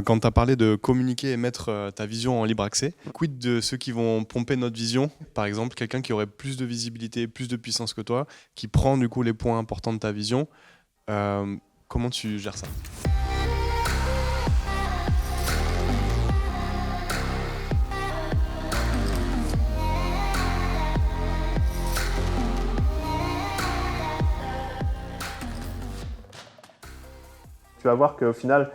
Quand tu as parlé de communiquer et mettre ta vision en libre accès, quid de ceux qui vont pomper notre vision? Par exemple, quelqu'un qui aurait plus de visibilité, plus de puissance que toi, qui prend du coup les points importants de ta vision. Comment tu gères ça? Tu vas voir qu'au final,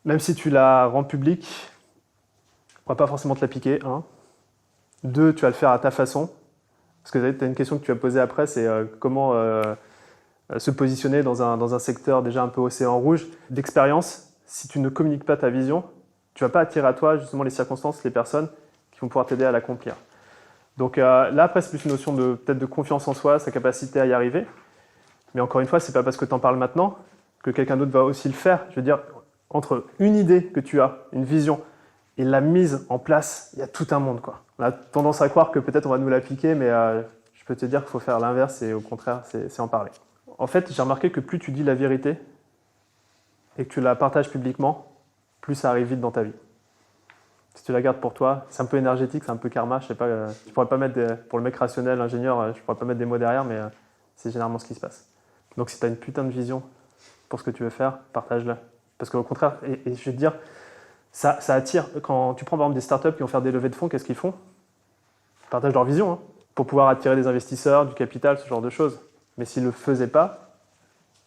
même si tu la rends publique, on ne va pas forcément te la piquer. 1. 2, tu vas le faire à ta façon. Parce que tu as une question que tu as posée après, c'est comment se positionner dans un secteur déjà un peu océan rouge. D'expérience, si tu ne communiques pas ta vision, tu ne vas pas attirer à toi justement les circonstances, les personnes qui vont pouvoir t'aider à l'accomplir. Donc là, après, c'est plus une notion peut-être de confiance en soi, sa capacité à y arriver. Mais encore une fois, ce n'est pas parce que tu en parles maintenant que quelqu'un d'autre va aussi le faire. Je veux dire, entre une idée que tu as, une vision, et la mise en place, il y a tout un monde, quoi. On a tendance à croire que peut-être on va nous la piquer, mais je peux te dire qu'il faut faire l'inverse et au contraire, c'est en parler. En fait, j'ai remarqué que plus tu dis la vérité et que tu la partages publiquement, plus ça arrive vite dans ta vie. Si tu la gardes pour toi, c'est un peu énergétique, c'est un peu karma, je sais pas, je pourrais pas mettre pour le mec rationnel, ingénieur, je pourrais pas mettre des mots derrière, mais c'est généralement ce qui se passe. Donc si tu as une putain de vision pour ce que tu veux faire, partage-la. Parce qu'au contraire, et je vais te dire, ça attire. Quand tu prends par exemple des startups qui vont faire des levées de fonds, qu'est-ce qu'ils font? Ils partagent leur vision, hein, pour pouvoir attirer des investisseurs, du capital, ce genre de choses. Mais s'ils ne le faisaient pas,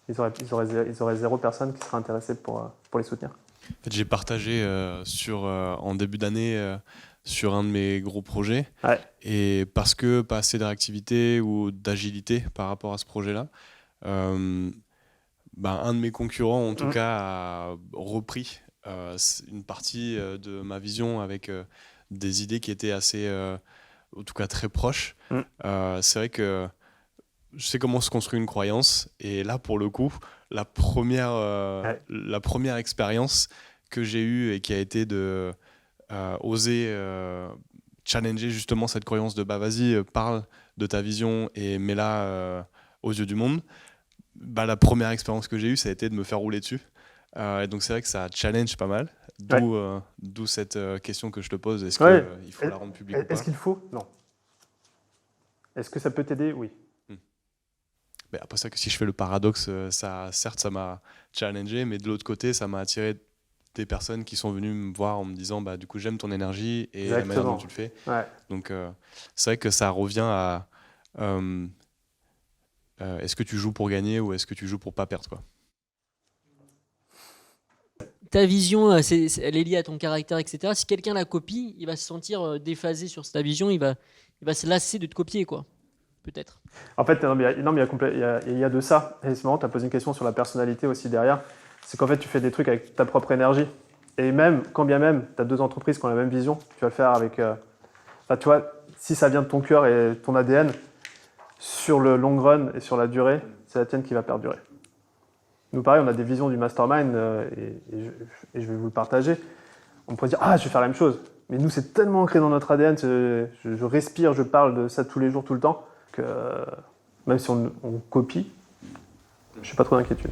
ils auraient 0 personne qui serait intéressée pour les soutenir. En fait, j'ai partagé en début d'année sur un de mes gros projets. Ouais. Et parce que pas assez de réactivité ou d'agilité par rapport à ce projet-là, un de mes concurrents, en tout cas, a repris une partie de ma vision avec des idées qui étaient assez, en tout cas, très proches. C'est vrai que je sais comment se construit une croyance. Et là, pour le coup, la première expérience que j'ai eue et qui a été de oser challenger justement cette croyance de vas-y, parle de ta vision et mets-la aux yeux du monde. La première expérience que j'ai eue, ça a été de me faire rouler dessus. Et donc c'est vrai que ça challenge pas mal. D'où cette question que je te pose. Est-ce qu'il faut la rendre publique ou pas? Est-ce qu'il faut? Non. Est-ce que ça peut t'aider? Oui. Après ça, que si je fais le paradoxe, certes, ça m'a challengé, mais de l'autre côté, ça m'a attiré des personnes qui sont venues me voir en me disant du coup, j'aime ton énergie et la manière dont tu le fais. Ouais. Donc, c'est vrai que ça revient à est-ce que tu joues pour gagner ou est-ce que tu joues pour pas perdre, quoi. Ta vision, elle est liée à ton caractère, etc. Si quelqu'un la copie, il va se sentir déphasé sur ta vision, il va se lasser de te copier, quoi. Peut-être. En fait, il y a de ça. Et c'est marrant, tu as posé une question sur la personnalité aussi derrière. C'est qu'en fait, tu fais des trucs avec ta propre énergie. Et même, quand bien même, tu as 2 entreprises qui ont la même vision, tu vas le faire avec... tu vois, si ça vient de ton cœur et ton ADN, sur le long run et sur la durée, c'est la tienne qui va perdurer. Nous, pareil, on a des visions du mastermind et je vais vous le partager. On pourrait dire, je vais faire la même chose. Mais nous, c'est tellement ancré dans notre ADN, je respire, je parle de ça tous les jours, tout le temps, que même si on copie, je n'ai pas trop d'inquiétude.